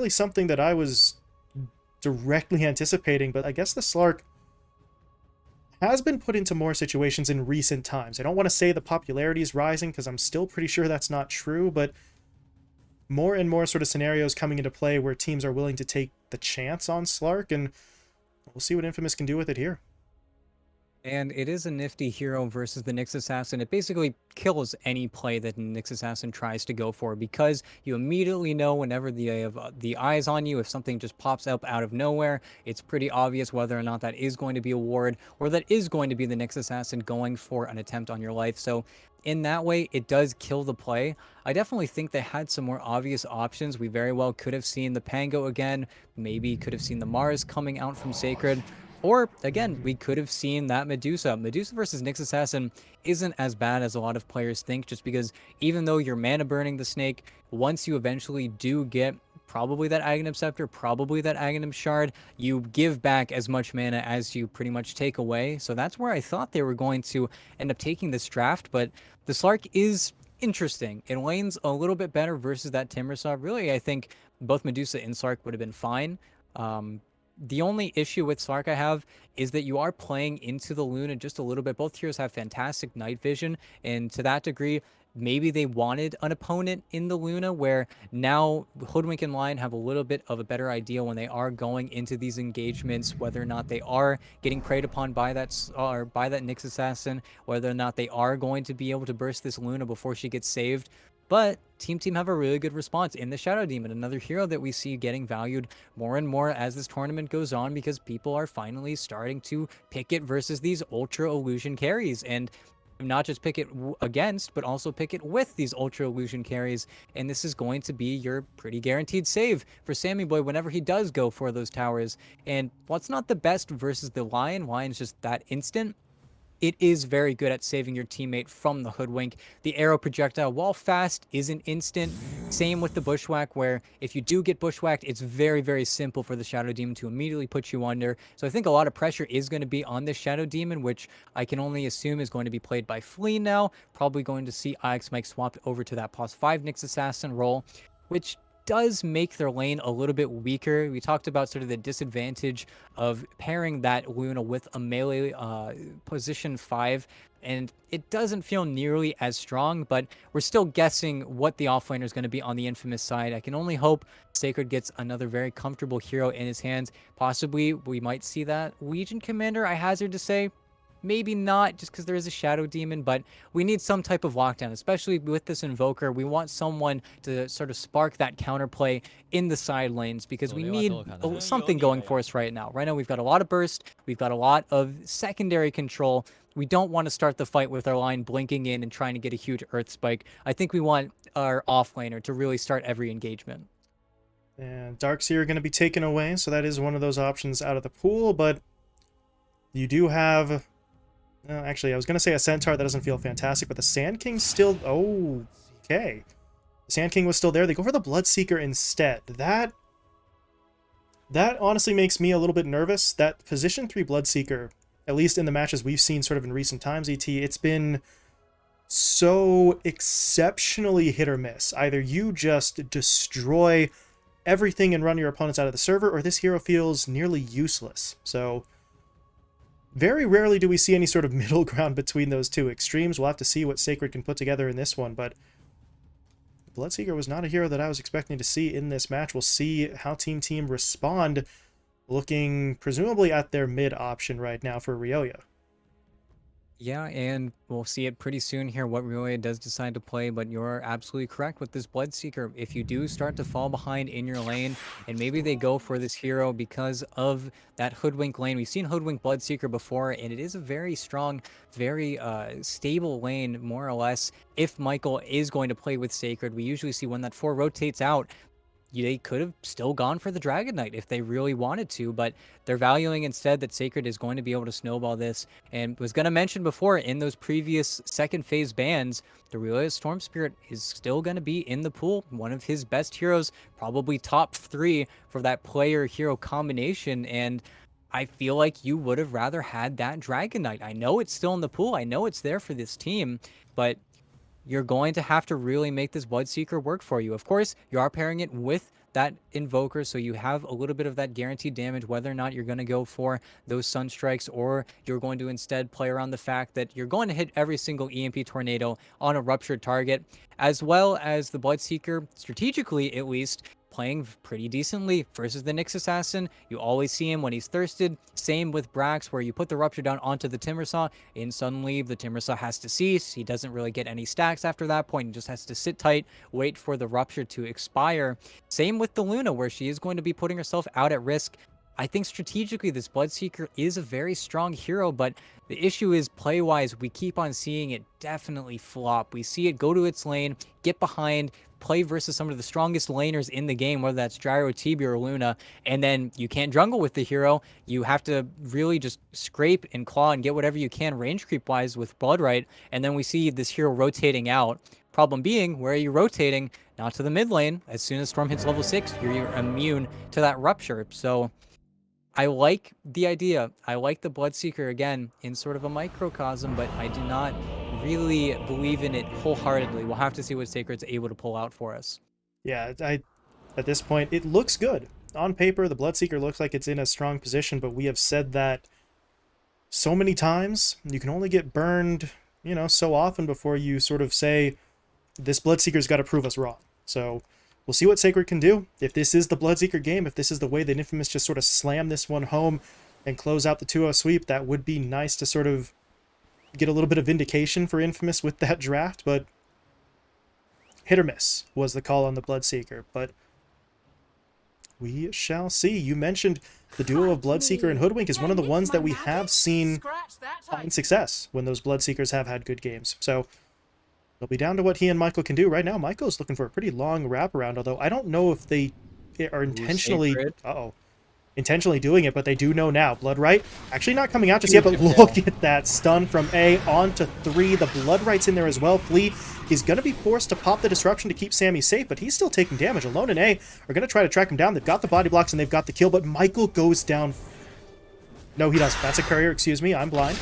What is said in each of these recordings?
really something that I was directly anticipating, but I guess the Slark has been put into more situations in recent times. I don't want to say the popularity is rising because I'm still pretty sure that's not true, but more and more sort of scenarios coming into play where teams are willing to take the chance on Slark, and we'll see what Infamous can do with it here. And it is a nifty hero versus the Nyx Assassin. It basically kills any play that Nyx Assassin tries to go for because you immediately know whenever the eyes on you, if something just pops up out of nowhere, it's pretty obvious whether or not that is going to be a ward or that is going to be the Nyx Assassin going for an attempt on your life. So in that way, it does kill the play. I definitely think they had some more obvious options. We very well could have seen the Pango again, maybe could have seen the Mars coming out from Sacred. Or again, we could have seen that Medusa. Medusa versus Nyx Assassin isn't as bad as a lot of players think, just because even though you're mana burning the snake, once you eventually do get probably that Aghanim Scepter, probably that Aghanim Shard, you give back as much mana as you pretty much take away. So that's where I thought they were going to end up taking this draft, but the Slark is interesting. It lanes a little bit better versus that Timbersaw. Really, I think both Medusa and Slark would have been fine. The only issue with Slark I have is that you are playing into the Luna just a little bit. Both heroes have fantastic night vision, and to that degree, maybe they wanted an opponent in the Luna where now Hoodwink and Lion have a little bit of a better idea when they are going into these engagements, whether or not they are getting preyed upon by that Nyx Assassin, whether or not they are going to be able to burst this Luna before she gets saved. But TeamTeam have a really good response in the Shadow Demon, another hero that we see getting valued more and more as this tournament goes on because people are finally starting to pick it versus these Ultra Illusion carries. And not just pick it against, but also pick it with these Ultra Illusion carries. And this is going to be your pretty guaranteed save for Sammy Boy whenever he does go for those towers. And while it's not the best versus the Lion, Lion's just that instant, it is very good at saving your teammate from the hoodwink. The arrow projectile, while fast, isn't instant. Same with the bushwhack, where if you do get bushwhacked, it's very, very simple for the Shadow Demon to immediately put you under. So I think a lot of pressure is going to be on this Shadow Demon, which I can only assume is going to be played by Flea now. Probably going to see IX Mike swapped over to that +5 Nyx Assassin role, which does make their lane a little bit weaker. We talked about sort of the disadvantage of pairing that Luna with a melee position 5, and it doesn't feel nearly as strong, but we're still guessing what the offlaner is going to be on the Infamous side. I can only hope Sacred gets another very comfortable hero in his hands. Possibly we might see that Legion Commander, I hazard to say. Maybe not, just because there is a Shadow Demon, but we need some type of lockdown, especially with this Invoker. We want someone to sort of spark that counterplay in the side lanes because we need something going for us right now. Right now, we've got a lot of burst. We've got a lot of secondary control. We don't want to start the fight with our line blinking in and trying to get a huge Earth Spike. I think we want our offlaner to really start every engagement. And Darkseer are going to be taken away, so that is one of those options out of the pool, but you do have... actually, I was going to say a Centaur. That doesn't feel fantastic, but the Sand King's still... Oh, okay. The Sand King was still there. They go for the Bloodseeker instead. That honestly makes me a little bit nervous. That position 3 Bloodseeker, at least in the matches we've seen sort of in recent times, it's been so exceptionally hit or miss. Either you just destroy everything and run your opponents out of the server, or this hero feels nearly useless. So very rarely do we see any sort of middle ground between those two extremes. We'll have to see what Sacred can put together in this one, but Bloodseeker was not a hero that I was expecting to see in this match. We'll see how TeamTeam respond, looking presumably at their mid option right now for Ryoya. Yeah, and we'll see it pretty soon here what Ryoya does decide to play, but you're absolutely correct with this Bloodseeker. If you do start to fall behind in your lane, and maybe they go for this hero because of that Hoodwink lane. We've seen Hoodwink Bloodseeker before, and it is a very strong, very stable lane, more or less. If Michael is going to play with Sacred, we usually see when that 4 rotates out, they could have still gone for the Dragon Knight if they really wanted to, but they're valuing instead that Sacred is going to be able to snowball this. And was going to mention before, in those previous second phase bans, the Ryoya Storm Spirit is still going to be in the pool. One of his best heroes, probably top 3 for that player-hero combination. And I feel like you would have rather had that Dragon Knight. I know it's still in the pool. I know it's there for this team, but you're going to have to really make this Bloodseeker work for you. Of course, you are pairing it with that Invoker, so you have a little bit of that guaranteed damage, whether or not you're going to go for those Sunstrikes, or you're going to instead play around the fact that you're going to hit every single EMP Tornado on a ruptured target, as well as the Bloodseeker, strategically at least, playing pretty decently versus the Nyx Assassin. You always see him when he's thirsted. Same with Brax, where you put the Rupture down onto the Timbersaw, and suddenly the Timbersaw has to cease. He doesn't really get any stacks after that point. He just has to sit tight, wait for the Rupture to expire. Same with the Luna, where she is going to be putting herself out at risk. I think strategically, this Bloodseeker is a very strong hero, but the issue is play-wise, we keep on seeing it definitely flop. We see it go to its lane, get behind, play versus some of the strongest laners in the game, whether that's Gyro, TB, or Luna, and then you can't jungle with the hero. You have to really just scrape and claw and get whatever you can range creep-wise with Bloodright, and then we see this hero rotating out. Problem being, where are you rotating? Not to the mid lane. As soon as Storm hits level 6, you're immune to that Rupture. So I like the idea. I like the Bloodseeker again in sort of a microcosm, but I do not really believe in it wholeheartedly. We'll have to see what Sacred's able to pull out for us. Yeah, at this point, it looks good. On paper, the Bloodseeker looks like it's in a strong position, but we have said that so many times. You can only get burned, so often before you sort of say, this Bloodseeker's got to prove us wrong. So we'll see what Sacred can do. If this is the Bloodseeker game, if this is the way that Infamous just sort of slam this one home and close out the 2-0 sweep, that would be nice to sort of get a little bit of vindication for Infamous with that draft, but hit or miss was the call on the Bloodseeker. But we shall see. You mentioned the duo of Bloodseeker and Hoodwink is one of the ones that we have seen find success when those Bloodseekers have had good games. So it'll be down to what he and Michael can do. Right now, Michael's looking for a pretty long wraparound, although I don't know if they are intentionally intentionally doing it, but they do know now. Bloodright actually not coming out just yet, but look at that stun from A on to 3. The Bloodright's in there as well. Flea is going to be forced to pop the disruption to keep Sammy safe, but he's still taking damage. Alone and A are going to try to track him down. They've got the body blocks and they've got the kill, but Michael goes down. No, he doesn't. That's a courier. Excuse me. I'm blind.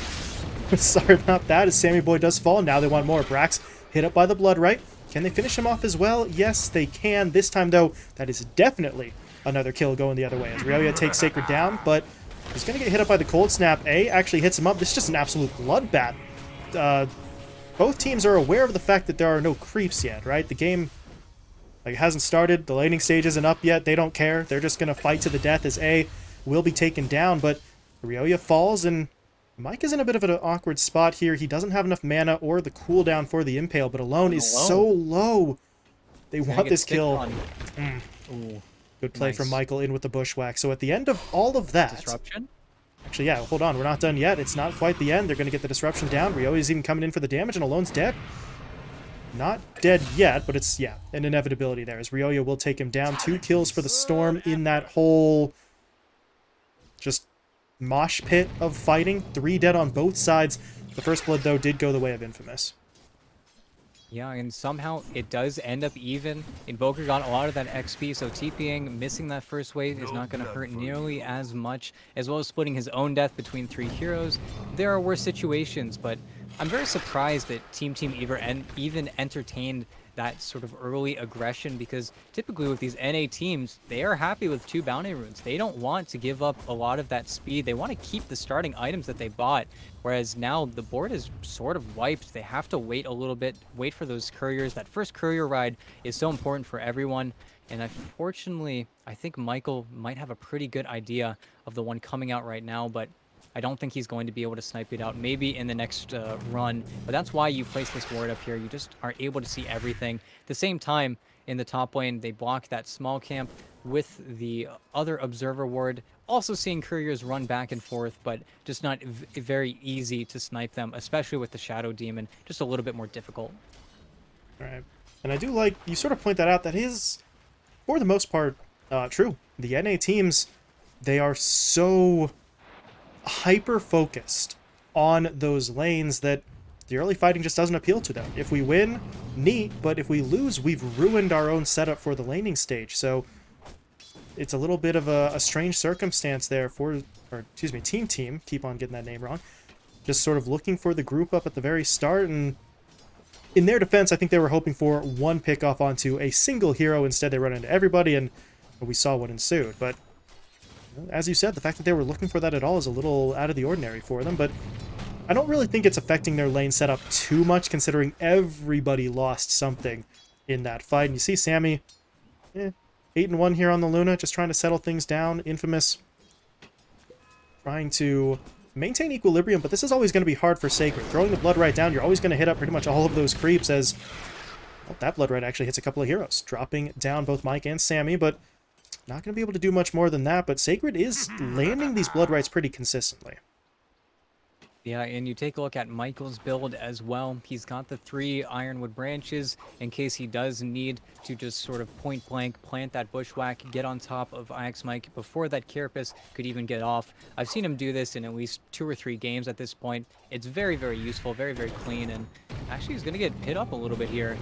Sorry about that, as Sammy Boy does fall. Now they want more. Brax hit up by the Bloodright. Can they finish him off as well? Yes, they can. This time, though, that is definitely another kill going the other way, as Ryoya takes Sacred down, but he's going to get hit up by the Cold Snap. A actually hits him up. This is just an absolute bloodbath. Both teams are aware of the fact that there are no creeps yet, right? The game hasn't started. The laning stage isn't up yet. They don't care. They're just going to fight to the death as A will be taken down, but Ryoya falls, and Mike is in a bit of an awkward spot here. He doesn't have enough mana or the cooldown for the Impale, but Alone is so low. They want this kill. Good play from Michael in with the Bushwhack. So at the end of all of that... Disruption? Actually, yeah, hold on. We're not done yet. It's not quite the end. They're going to get the disruption down. Ryoya's even coming in for the damage, and Alone's dead. Not dead yet, but it's, yeah, an inevitability there, as Ryoya will take him down. 2 kills for the Storm in that whole just mosh pit of fighting. 3 dead on both sides. The first blood, though, did go the way of Infamous. Yeah, and somehow it does end up even. Invoker got a lot of that XP, so TPing, missing that first wave is not going to hurt nearly as much, as well as splitting his own death between 3 heroes. There are worse situations, but I'm very surprised that TeamTeam even entertained that sort of early aggression, because typically with these NA teams, they are happy with 2 bounty runes. They don't want to give up a lot of that speed. They want to keep the starting items that they bought, whereas now the board is sort of wiped. They have to wait a little bit, wait for those couriers. That first courier ride is so important for everyone, and unfortunately, I think Michael might have a pretty good idea of the one coming out right now, but I don't think he's going to be able to snipe it out, maybe in the next run, but that's why you place this ward up here. You just are able to see everything. At the same time, in the top lane, they block that small camp with the other observer ward, also seeing couriers run back and forth, but just not very easy to snipe them, especially with the Shadow Demon, just a little bit more difficult. All right. And I do like, you sort of point that out, that is, for the most part, true. The NA teams, they are so hyper-focused on those lanes that the early fighting just doesn't appeal to them. If we win, neat, but if we lose, we've ruined our own setup for the laning stage. So it's a little bit of a strange circumstance there for, or excuse me, TeamTeam, keep on getting that name wrong, just sort of looking for the group up at the very start, and in their defense, I think they were hoping for one pick off onto a single hero. Instead, they run into everybody, and we saw what ensued. But as you said, the fact that they were looking for that at all is a little out of the ordinary for them, but I don't really think it's affecting their lane setup too much, considering everybody lost something in that fight. And you see Sammy, 8-1 here on the Luna, just trying to settle things down. Infamous trying to maintain equilibrium, but this is always going to be hard for Sacred. Throwing the Blood Right down, you're always going to hit up pretty much all of those creeps, as well, that Blood Right actually hits a couple of heroes, dropping down both Mike and Sammy, but not going to be able to do much more than that. But Sacred is landing these Blood Rights pretty consistently. Yeah, and you take a look at Michael's build as well. He's got the 3 Ironwood branches in case he does need to just sort of point blank plant that bushwhack, get on top of Ix Mike before that Carapace could even get off. I've seen him do this in at least 2 or 3 games at this point. It's very, very useful, very, very clean, and actually he's going to get hit up a little bit here.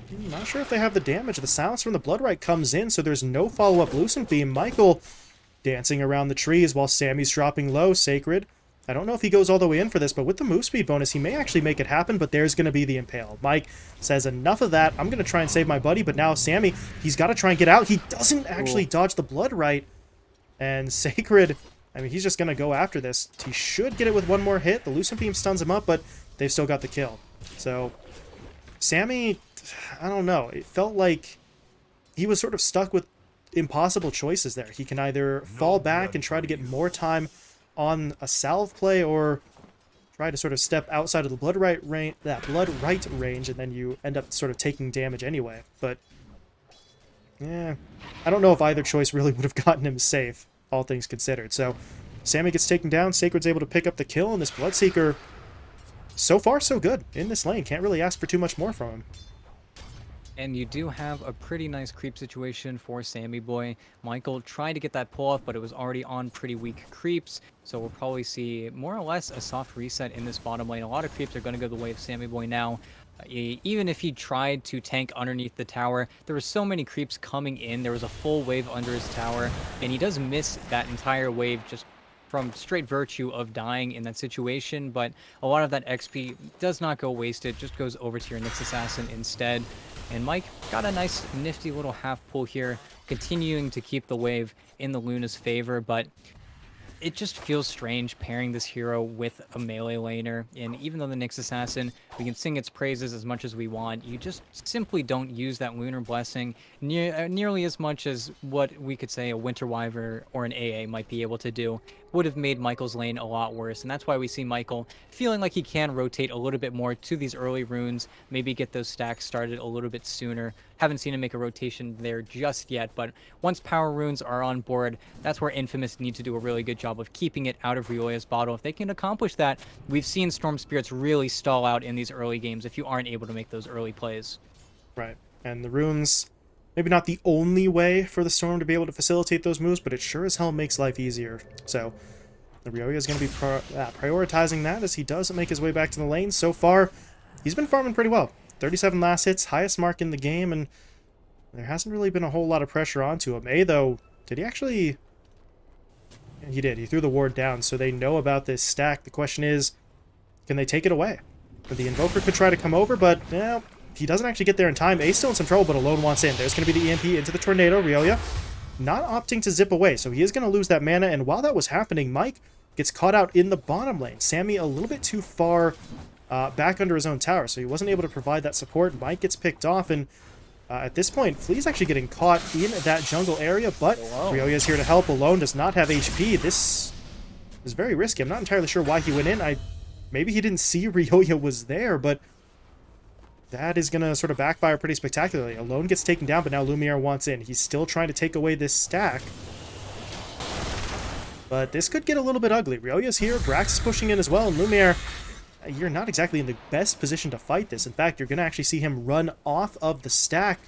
I'm not sure if they have the damage. The silence from the Blood Right comes in, so there's no follow-up Lucent Beam. Michael dancing around the trees while Sammy's dropping low. Sacred, I don't know if he goes all the way in for this, but with the move speed bonus, he may actually make it happen, but there's going to be the Impale. Mike says, enough of that. I'm going to try and save my buddy, but now Sammy, he's got to try and get out. He doesn't actually dodge the Blood Right, and Sacred, I mean, he's just going to go after this. He should get it with one more hit. The Lucent Beam stuns him up, but they've still got the kill. So, Sammy, I don't know. It felt like he was sort of stuck with impossible choices there. He can either fall back and try to get more time on a salve play, or try to sort of step outside of the Blood Right range, and then you end up sort of taking damage anyway. But yeah, I don't know if either choice really would have gotten him safe, all things considered. So Sammy gets taken down, Sacred's able to pick up the kill, and this Bloodseeker, so far so good in this lane. Can't really ask for too much more from him. And you do have a pretty nice creep situation for Sammy Boy. Michael tried to get that pull off, but it was already on pretty weak creeps. So we'll probably see more or less a soft reset in this bottom lane. A lot of creeps are going to go the way of Sammy Boy now. Even if he tried to tank underneath the tower, there were so many creeps coming in. There was a full wave under his tower, and he does miss that entire wave just from straight virtue of dying in that situation, but a lot of that XP does not go wasted, just goes over to your Nyx Assassin instead. And Mike got a nice nifty little half pull here, continuing to keep the wave in the Luna's favor, but it just feels strange pairing this hero with a melee laner. And even though the Nyx Assassin, we can sing its praises as much as we want, you just simply don't use that Lunar Blessing nearly as much as what we could say a Winter Wyvern or an AA might be able to do. Would have made Michael's lane a lot worse, and that's why we see Michael feeling like he can rotate a little bit more to these early runes, maybe get those stacks started a little bit sooner. Haven't seen him make a rotation there just yet, but once power runes are on board, that's where Infamous need to do a really good job of keeping it out of Rioya's bottle. If they can accomplish that, we've seen Storm Spirits really stall out in these early games if you aren't able to make those early plays. Right, and the runes, maybe not the only way for the Storm to be able to facilitate those moves, but it sure as hell makes life easier. So the Ryoya is going to be prioritizing that as he does make his way back to the lane. So far, he's been farming pretty well. 37 last hits, highest mark in the game, and there hasn't really been a whole lot of pressure onto him. Though, did he actually... He did. He threw the ward down, so they know about this stack. The question is, can they take it away? The Invoker could try to come over, but he doesn't actually get there in time. Ace still in some trouble, but Alone wants in. There's going to be the EMP into the Tornado. Ryoya not opting to zip away, so he is going to lose that mana, and while that was happening, Mike gets caught out in the bottom lane. Sammy a little bit too far back under his own tower, so he wasn't able to provide that support. Mike gets picked off, and at this point, Flea's actually getting caught in that jungle area, but Ryoya is here to help. Alone does not have HP. This is very risky. I'm not entirely sure why he went in. Maybe he didn't see Ryoya was there, but that is going to sort of backfire pretty spectacularly. Alone gets taken down, but now Lumiere wants in. He's still trying to take away this stack. But this could get a little bit ugly. Ryoya's here, Brax is pushing in as well, and Lumiere, you're not exactly in the best position to fight this. In fact, you're going to actually see him run off of the stack,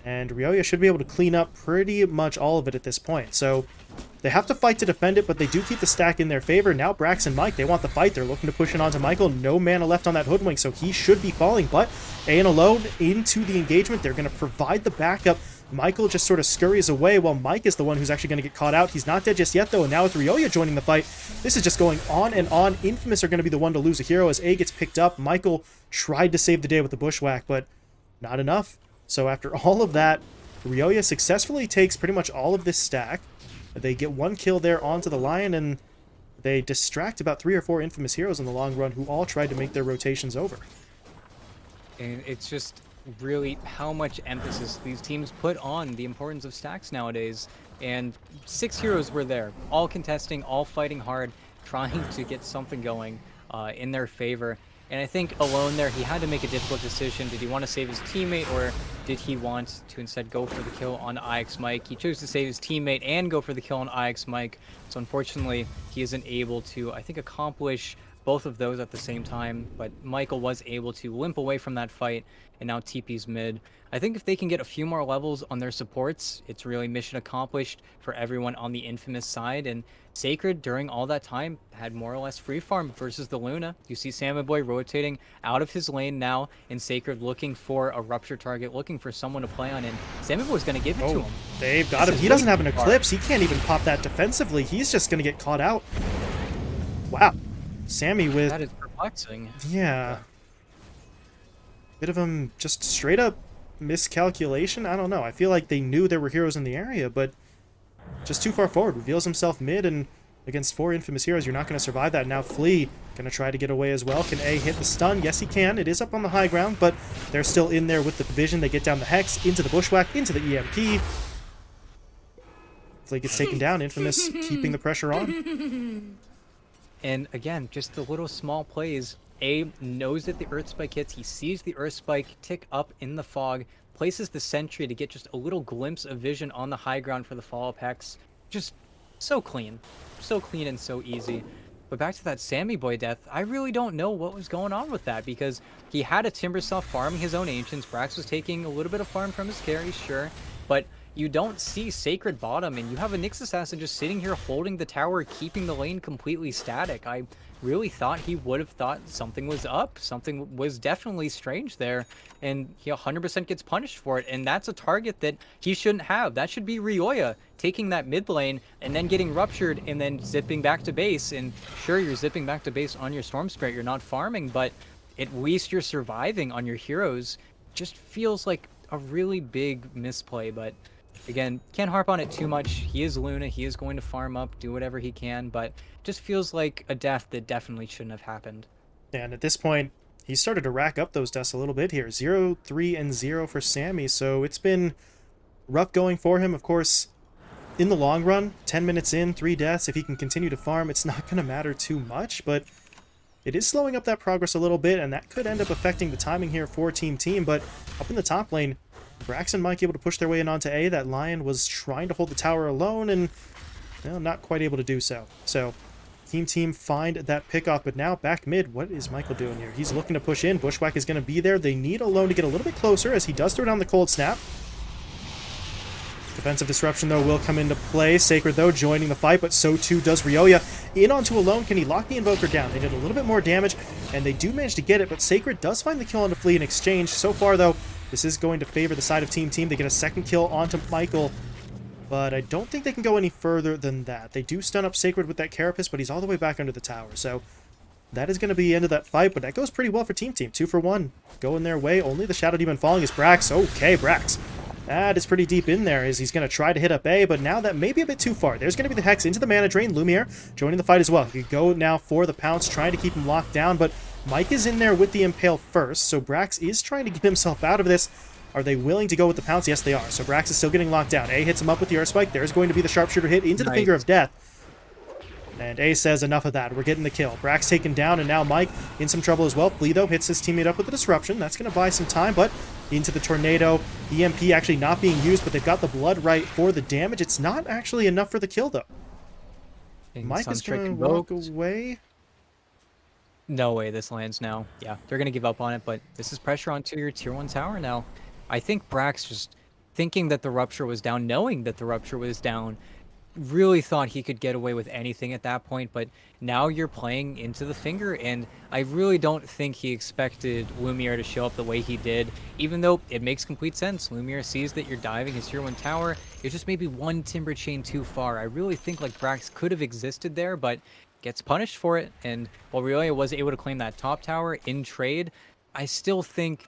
and Ryoya should be able to clean up pretty much all of it at this point. So they have to fight to defend it, but they do keep the stack in their favor. Now Brax and Mike, they want the fight. They're looking to push it onto Michael. No mana left on that Hoodwink, so he should be falling, but and Alone into the engagement. They're going to provide the backup. Michael just sort of scurries away while Mike is the one who's actually going to get caught out. He's not dead just yet, though, and now with Ryoya joining the fight, this is just going on and on. Infamous are going to be the one to lose a hero as A gets picked up. Michael tried to save the day with the Bushwhack, but not enough. So after all of that, Ryoya successfully takes pretty much all of this stack. They get one kill there onto the Lion, and they distract about 3 or 4 Infamous heroes in the long run who all tried to make their rotations over. And it's just really how much emphasis these teams put on the importance of stacks nowadays. And 6 heroes were there, all contesting, all fighting hard, trying to get something going in their favor. And I think alone there, he had to make a difficult decision. Did he want to save his teammate, or did he want to instead go for the kill on IX Mike? He chose to save his teammate and go for the kill on IX Mike. So unfortunately, he isn't able to, I think, accomplish both of those at the same time, but Michael was able to limp away from that fight, and now TP's mid. I think if they can get a few more levels on their supports, it's really mission accomplished for everyone on the Infamous side, and Sacred, during all that time, had more or less free farm versus the Luna. You see Salmon Boy rotating out of his lane now, and Sacred looking for a rupture target, looking for someone to play on, and Salmon Boy's going to give it to him. They've got him. He doesn't have an Eclipse. He can't even pop that defensively. He's just going to get caught out. Wow. Sammy with... That is perplexing. Yeah. Bit of just straight up miscalculation? I don't know. I feel like they knew there were heroes in the area, but just too far forward. Reveals himself mid, and against 4 Infamous heroes, you're not going to survive that. Now Flea going to try to get away as well. Can A hit the stun? Yes, he can. It is up on the high ground, but they're still in there with the vision. They get down the Hex, into the Bushwhack, into the EMP. Flea gets taken down. Infamous keeping the pressure on. And again, just the little small plays. A knows that the Earth Spike hits. He sees the Earth Spike tick up in the fog, places the sentry to get just a little glimpse of vision on the high ground for the follow-up Hex. Just so clean and so easy. But back to that Sammy Boy death, I really don't know what was going on with that, because he had a Timbersaw farming his own Ancients. Brax was taking a little bit of farm from his carry, sure, but you don't see Sacred bottom, and you have a Nyx Assassin just sitting here holding the tower, keeping the lane completely static. I really thought he would have thought something was up. Something was definitely strange there, and he 100% gets punished for it, and that's a target that he shouldn't have. That should be Ryoya taking that mid lane and then getting ruptured and then zipping back to base. And sure, you're zipping back to base on your Storm Spirit, you're not farming, but at least you're surviving on your heroes. Just feels like a really big misplay, but again, can't harp on it too much. He is Luna. He is going to farm up, do whatever he can, but just feels like a death that definitely shouldn't have happened. And at this point, he started to rack up those deaths a little bit here. 0, 3, and 0 for Sammy, so it's been rough going for him. Of course, in the long run, 10 minutes in, 3 deaths, if he can continue to farm, it's not going to matter too much, but it is slowing up that progress a little bit, and that could end up affecting the timing here for TeamTeam. But up in the top lane, Brax and Mike able to push their way in onto A. That Lion was trying to hold the tower alone, and well, not quite able to do so. So TeamTeam find that pickoff, but now back mid, what is Michael doing here? He's looking to push in. Bushwhack is going to be there. They need Alone to get a little bit closer, as he does throw down the Cold Snap. Defensive Disruption, though, will come into play. Sacred, though, joining the fight, but so too does Ryoya. In onto Alone. Can he lock the Invoker down? They did a little bit more damage, and they do manage to get it, but Sacred does find the kill onto Flea in exchange. So far, though, this is going to favor the side of TeamTeam. They get a second kill onto Michael, but I don't think they can go any further than that. They do stun up Sacred with that Carapace, but he's all the way back under the tower, so that is going to be the end of that fight, but that goes pretty well for TeamTeam. 2 for 1 going their way. Only the Shadow Demon falling is Brax. Okay, Brax. That is pretty deep in there, as he's going to try to hit up A, but now that may be a bit too far. There's going to be the Hex into the Mana Drain. Lumiere joining the fight as well. He could go now for the Pounce, trying to keep him locked down, but Mike is in there with the Impale first, so Brax is trying to get himself out of this. Are they willing to go with the Pounce? Yes, they are. So Brax is still getting locked down. A hits him up with the Earth Spike. There's going to be the Sharpshooter hit into the Finger of Death. And A says, enough of that. We're getting the kill. Brax taken down, and now Mike in some trouble as well. Flea, though, hits his teammate up with the Disruption. That's going to buy some time, but into the Tornado. EMP actually not being used, but they've got the Blood right for the damage. It's not actually enough for the kill, though. Mike is going to walk away. No way this lands now. Yeah, they're going to give up on it, but this is pressure onto your tier 1 tower now. I think Brax, just thinking that the Rupture was down, knowing that the Rupture was down, really thought he could get away with anything at that point, but now you're playing into the Finger, and I really don't think he expected Lumiere to show up the way he did, even though it makes complete sense. Lumiere sees that you're diving his tier 1 tower. It's just maybe one Timber Chain too far. I really think like Brax could have existed there, but gets punished for it, and while Ryoya was able to claim that top tower in trade, I still think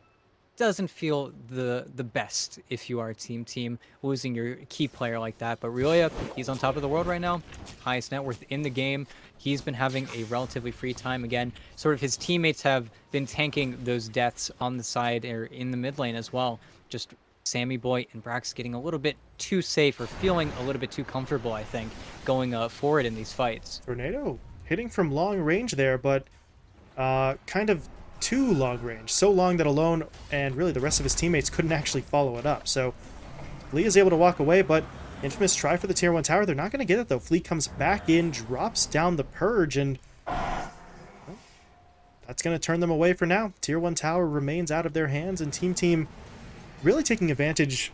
doesn't feel the best if you are Team Team losing your key player like that. But Ryoya, he's on top of the world right now, highest net worth in the game. He's been having a relatively free time again. Sort of his teammates have been tanking those deaths on the side or in the mid lane as well. Just Sammy Boy and Brax getting a little bit too safe or feeling a little bit too comfortable, I think, going forward in these fights. Tornado hitting from long range there, but kind of too long range. So long that Alone and really the rest of his teammates couldn't actually follow it up. So Flea is able to walk away, but Infamous try for the tier 1 tower. They're not going to get it, though. Flea comes back in, drops down the Purge, and well, that's going to turn them away for now. Tier 1 tower remains out of their hands, and TeamTeam really taking advantage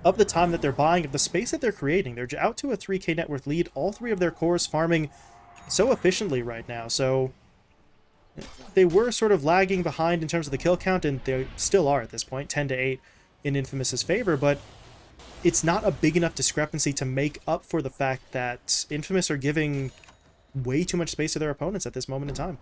of the time that they're buying, of the space that they're creating. They're out to a 3k net worth lead. All three of their cores farming so efficiently right now. So they were sort of lagging behind in terms of the kill count, and they still are at this point, 10 to 8 in Infamous's favor, but it's not a big enough discrepancy to make up for the fact that Infamous are giving way too much space to their opponents at this moment in time.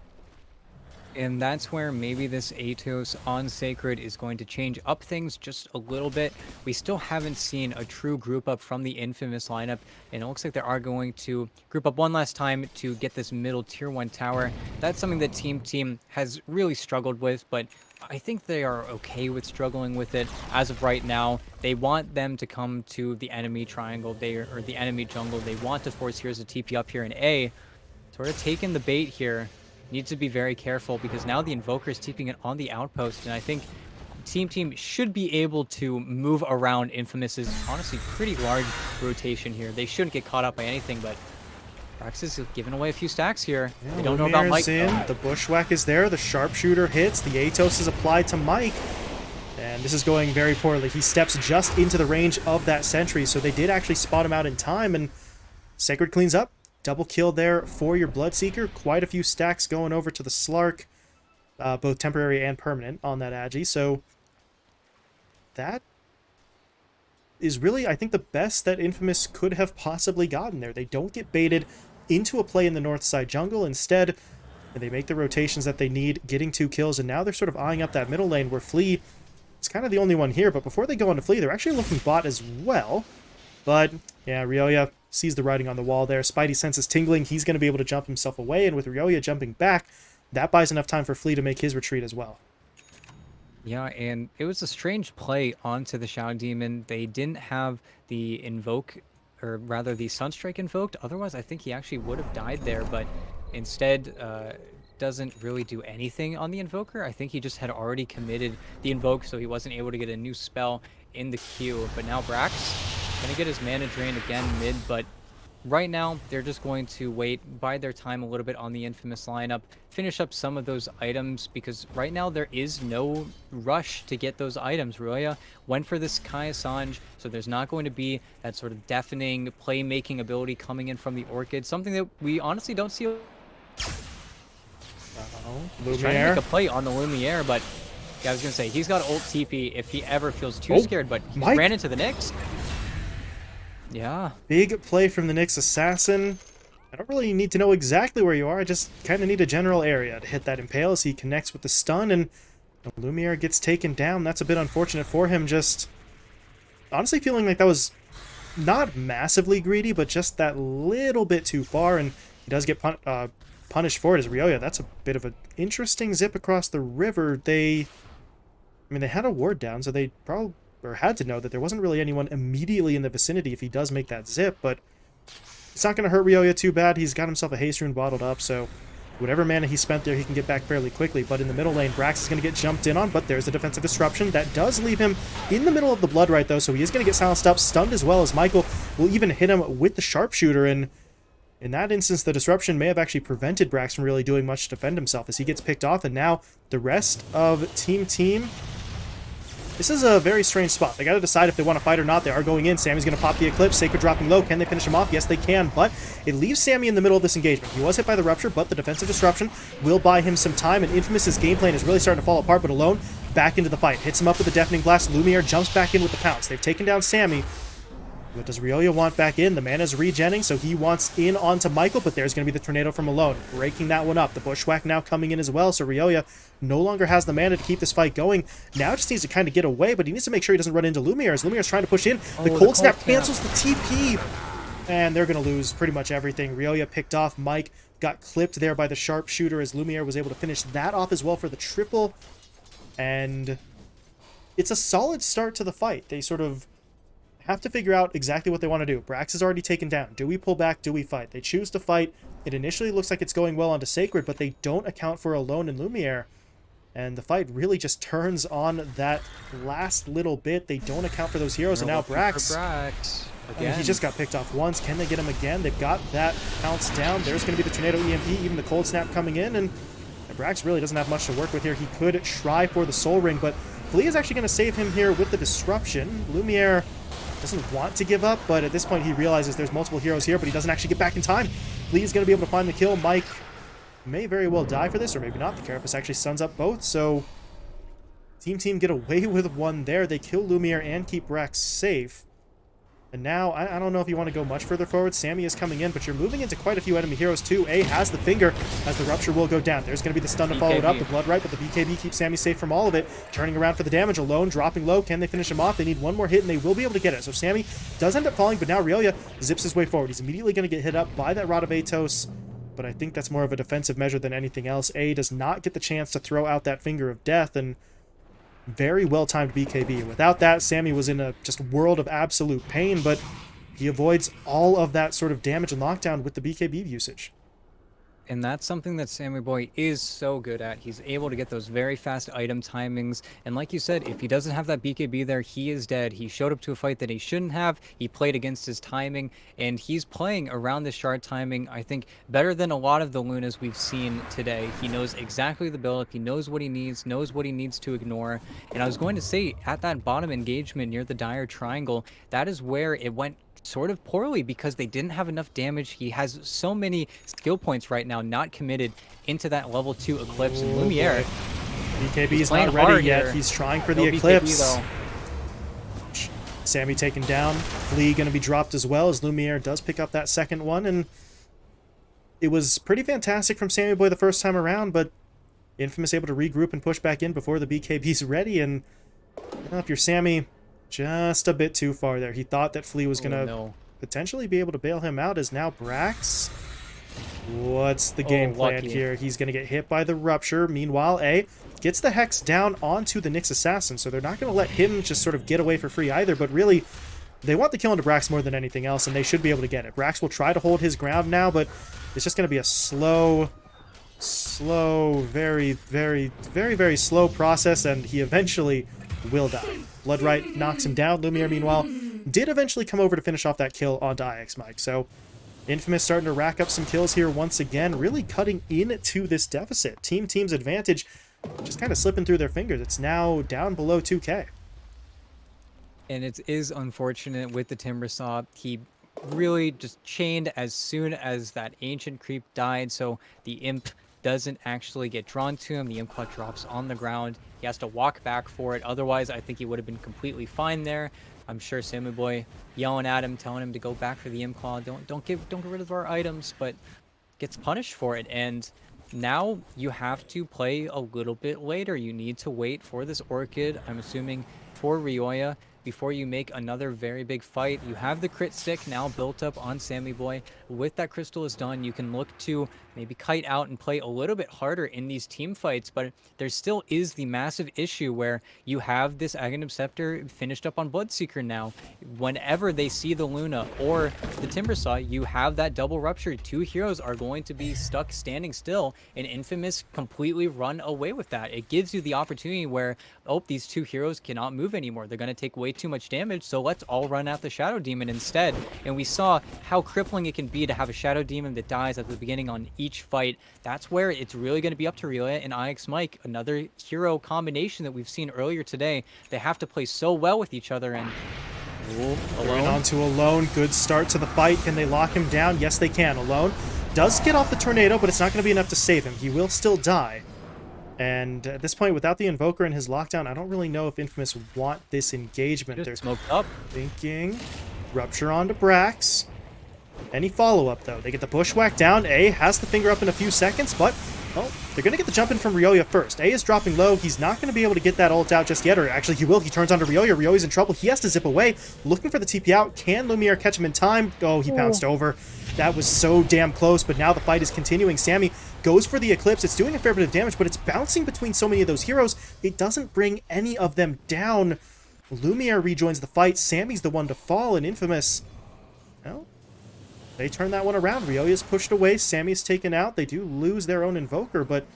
And that's where maybe this Atos on Sacred is going to change up things just a little bit. We still haven't seen a true group up from the Infamous lineup, and it looks like they are going to group up one last time to get this middle tier 1 tower. That's something that TeamTeam has really struggled with, but I think they are okay with struggling with it as of right now. They want them to come to the enemy triangle, or the enemy jungle. They want to force Heroes to TP up here in A. Sort of taking the bait here. Need to be very careful because now the Invoker is keeping it on the outpost, and I think TeamTeam should be able to move around Infamous's honestly pretty large rotation here. They shouldn't get caught up by anything, but Brax is giving away a few stacks here. Yeah, they don't know about Mike. The Bushwhack is there, the Sharpshooter hits, the Atos is applied to Mike, and this is going very poorly. He steps just into the range of that sentry, so they did actually spot him out in time, and Sacred cleans up. Double kill there for your Bloodseeker. Quite a few stacks going over to the Slark, both temporary and permanent on that Agi. So that is really, I think, the best that Infamous could have possibly gotten there. They don't get baited into a play in the north side jungle. Instead, they make the rotations that they need, getting 2 kills, and now they're sort of eyeing up that middle lane where Flea is kind of the only one here. But before they go on to Flea, they're actually looking bot as well. But yeah, Ryoya sees the writing on the wall there. Spidey senses tingling. He's going to be able to jump himself away, and with Ryoya jumping back, that buys enough time for Flea to make his retreat as well. Yeah, and it was a strange play onto the Shadow Demon. They didn't have the Invoke, or rather the Sunstrike invoked. Otherwise, I think he actually would have died there, but instead doesn't really do anything on the Invoker. I think he just had already committed the Invoke, so he wasn't able to get a new spell in the queue. But now Brax gonna get his mana drained again mid, but right now they're just going to wait, bide their time a little bit on the Infamous lineup, finish up some of those items, because right now there is no rush to get those items. Ryoya went for this Kai Assange, so there's not going to be that sort of deafening playmaking ability coming in from the Orchid, something that we honestly don't see. He's trying to make a play on the Lumiere, but yeah, I was gonna say he's got ult TP if he ever feels too scared, but he ran into the Nyx. Yeah. Big play from the Nyx Assassin. I don't really need to know exactly where you are. I just kind of need a general area to hit that Impale as he connects with the stun, and Lumiere gets taken down. That's a bit unfortunate for him. Just honestly feeling like that was not massively greedy, but just that little bit too far, and he does get punished for it as Ryoya. That's a bit of an interesting zip across the river. They had a ward down, so they probably had to know that there wasn't really anyone immediately in the vicinity if he does make that zip, but it's not going to hurt Ryoya too bad. He's got himself a haste rune bottled up, so whatever mana he spent there, he can get back fairly quickly. But in the middle lane, Brax is going to get jumped in on, but there's a defensive disruption. That does leave him in the middle of the blood right, though, so he is going to get silenced up, stunned as well, as Michael will even hit him with the sharpshooter, and in that instance, the disruption may have actually prevented Brax from really doing much to defend himself as he gets picked off, and now the rest of TeamTeam. This is a very strange spot. They got to decide if they want to fight or not. They are going in. Sammy's going to pop the Eclipse. Sacred dropping low. Can they finish him off? Yes, they can, but it leaves Sammy in the middle of this engagement. He was hit by the Rupture, but the defensive disruption will buy him some time, and Infamous's game plan is really starting to fall apart, but Alone back into the fight. Hits him up with a Deafening Blast. Lumiere jumps back in with the Pounce. They've taken down Sammy. What does Ryoya want back in? The mana's regenning, so he wants in onto Michael, but there's going to be the tornado from Alone, breaking that one up. The Bushwhack now coming in as well, so Ryoya no longer has the mana to keep this fight going. Now just needs to kind of get away, but he needs to make sure he doesn't run into Lumiere, as Lumiere's trying to push in. The Cold Snap cancels the TP, and they're going to lose pretty much everything. Ryoya picked off Mike, got clipped there by the sharpshooter, as Lumiere was able to finish that off as well for the triple, and it's a solid start to the fight. They sort of have to figure out exactly what they want to do. Brax is already taken down. Do we pull back? Do we fight? They choose to fight. It initially looks like it's going well onto Sacred, but they don't account for Alone and Lumiere. And the fight really just turns on that last little bit. They don't account for those heroes. And now Brax, he just got picked off once. Can they get him again? They've got that bounce down. There's going to be the Tornado EMP, even the Cold Snap coming in. And Brax really doesn't have much to work with here. He could try for the Soul Ring, but Flea is actually going to save him here with the Disruption. Lumiere doesn't want to give up, but at this point he realizes there's multiple heroes here, but he doesn't actually get back in time. Lee's going to be able to find the kill. Mike may very well die for this, or maybe not. The Carapace actually stuns up both, so Team get away with one there. They kill Lumiere and keep Brax safe. And now, I don't know if you want to go much further forward. Sammy is coming in, but you're moving into quite a few enemy heroes too. A has the finger as the Rupture will go down. There's going to be the stun to follow it up. The Blood Right, but the BKB keeps Sammy safe from all of it. Turning around for the damage. Alone, dropping low. Can they finish him off? They need one more hit, and they will be able to get it. So Sammy does end up falling, but now Ryoya zips his way forward. He's immediately going to get hit up by that Rod of Atos, but I think that's more of a defensive measure than anything else. A does not get the chance to throw out that Finger of Death, and very well-timed BKB. Without that, Sammy was in a just world of absolute pain, but he avoids all of that sort of damage and lockdown with the BKB usage. And that's something that Sammy Boy is so good at. He's able to get those very fast item timings. And like you said, if he doesn't have that BKB there, he is dead. He showed up to a fight that he shouldn't have. He played against his timing, and he's playing around the shard timing, I think, better than a lot of the Lunas we've seen today. He knows exactly the build-up. He knows what he needs to ignore. And I was going to say, at that bottom engagement near the Dire Triangle, that is where it went sort of poorly because they didn't have enough damage. He has so many skill points right now not committed into that level 2 Eclipse. And Lumiere, BKB is not ready yet. Here. He's trying for the Eclipse. BKB, Sammy taken down. Flea going to be dropped as well as Lumiere does pick up that second one. And it was pretty fantastic from Sammy Boy the first time around, but Infamous able to regroup and push back in before the BKB's ready. And if you're Sammy, just a bit too far there. He thought that Flea was going to potentially be able to bail him out, as now Brax. What's the game plan here? He's going to get hit by the Rupture. Meanwhile, A gets the Hex down onto the Nyx Assassin, so they're not going to let him just sort of get away for free either, but really, they want the kill into Brax more than anything else, and they should be able to get it. Brax will try to hold his ground now, but it's just going to be a slow, very, very slow process, and he eventually will die. Bloodright knocks him down. Lumiere, meanwhile, did eventually come over to finish off that kill onto IX Mike. So Infamous starting to rack up some kills here once again, really cutting into this deficit. Team's advantage just kind of slipping through their fingers. It's now down below 2K. And it is unfortunate with the Timbersaw. He really just chained as soon as that Ancient Creep died, so the Imp doesn't actually get drawn to him. The Imp Clutch drops on the ground. He has to walk back for it. Otherwise, I think he would have been completely fine there. I'm sure Sammy Boy yelling at him, telling him to go back for the Imp Claw. Don't get rid of our items, but gets punished for it. And now you have to play a little bit later. You need to wait for this Orchid, I'm assuming, for Ryoya, before you make another very big fight. You have the crit stick now built up on Sammy Boy. With that crystal is done, you can look to maybe kite out and play a little bit harder in these team fights, but there still is the massive issue where you have this Aghanim Scepter finished up on Bloodseeker now. Whenever they see the Luna or the Timbersaw, you have that double rupture. Two heroes are going to be stuck standing still, and Infamous completely run away with that. It gives you the opportunity where, oh, these two heroes cannot move anymore. They're going to take way too much damage, so let's all run out the Shadow Demon instead. And we saw how crippling it can be to have a Shadow Demon that dies at the beginning on each fight. That's where it's really going to be up to Ryoya and IX Mike, another hero combination that we've seen earlier today. They have to play so well with each other. And Alone onto Alone. Good start to the fight. Can they lock him down? Yes, they can. Alone does get off the tornado, but it's not going to be enough to save him. He will still die. And at this point, without the Invoker and his lockdown, I don't really know if Infamous want this engagement. They're smoked up. Thinking. Rupture onto Brax. Any follow-up, though? They get the bushwhack down. A has the finger up in a few seconds, but, well, they're going to get the jump in from Ryoya first. A is dropping low. He's not going to be able to get that ult out just yet, or actually he will. He turns onto Ryoya. Ryoya's in trouble. He has to zip away, looking for the TP out. Can Lumiere catch him in time? Oh, he pounced over. That was so damn close, but now the fight is continuing. Sammy goes for the Eclipse. It's doing a fair bit of damage, but it's bouncing between so many of those heroes. It doesn't bring any of them down. Lumiere rejoins the fight. Sammy's the one to fall, and Infamous, well, they turn that one around. Ryoya's pushed away. Sammy's taken out. They do lose their own Invoker, but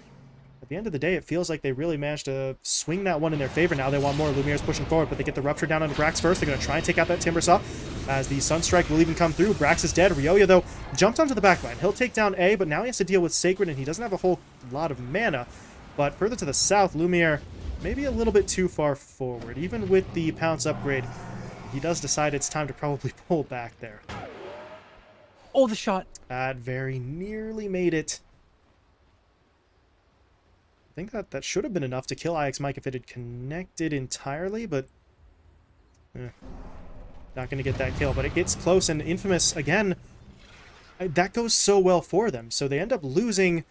at the end of the day, it feels like they really managed to swing that one in their favor. Now they want more. Lumiere's pushing forward, but they get the Rupture down onto Brax first. They're going to try and take out that Timbersaw as the Sunstrike will even come through. Brax is dead. Ryoya, though, jumped onto the backline. He'll take down A, but now he has to deal with Sacred, and he doesn't have a whole lot of mana. But further to the south, Lumiere maybe a little bit too far forward. Even with the Pounce upgrade, he does decide it's time to probably pull back there. Oh, the shot. That very nearly made it. I think that should have been enough to kill IX Mike if it had connected entirely, but not going to get that kill. But it gets close, and Infamous, again, that goes so well for them. So they end up losing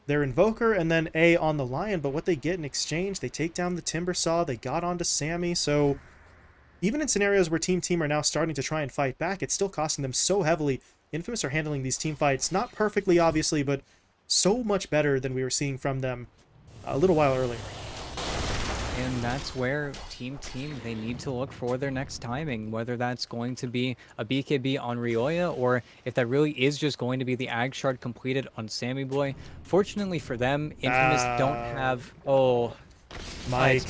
their Invoker and then A on the Lion, but what they get in exchange, they take down the Timbersaw, they got onto Sammy, so even in scenarios where TeamTeam are now starting to try and fight back, it's still costing them so heavily. Infamous are handling these team fights, not perfectly, obviously, but so much better than we were seeing from them a little while earlier. And that's where TeamTeam, they need to look for their next timing, whether that's going to be a BKB on Ryoya, or if that really is just going to be the Ag Shard completed on Sammy Boy. Fortunately for them, Infamous don't have... Oh, Mike.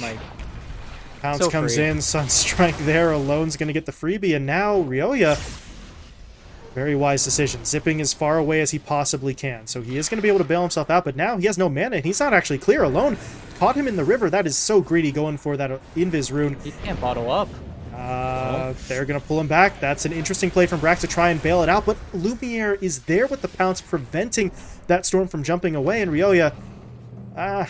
Pounce So comes free. in, Sunstrike there, Alone's going to get the freebie, and now Ryoya, very wise decision, zipping as far away as he possibly can. So he is going to be able to bail himself out, but now he has no mana, and he's not actually clear. Alone caught him in the river. That is so greedy going for that Invis rune. He can't bottle up. They're going to pull him back. That's an interesting play from Brax to try and bail it out, but Lumiere is there with the Pounce, preventing that Storm from jumping away, and Ryoya, I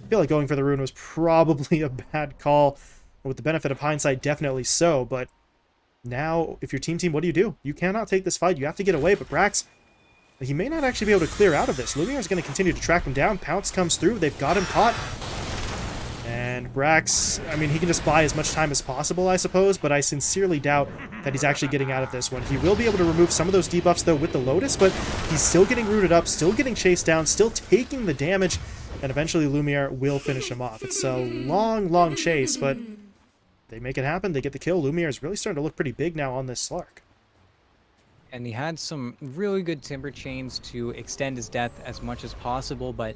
feel like going for the rune was probably a bad call. With the benefit of hindsight, definitely so, but now, if you're TeamTeam, what do? You cannot take this fight. You have to get away, but Brax, he may not actually be able to clear out of this. Lumiere is going to continue to track him down. Pounce comes through. They've got him caught. And Brax, I mean, he can just buy as much time as possible, I suppose, but I sincerely doubt that he's actually getting out of this one. He will be able to remove some of those debuffs, though, with the Lotus, but he's still getting rooted up, still getting chased down, still taking the damage, and eventually Lumiere will finish him off. It's a long, long chase, but they make it happen. They get the kill. Lumiere is really starting to look pretty big now on this Slark. And he had some really good Timber Chains to extend his death as much as possible, but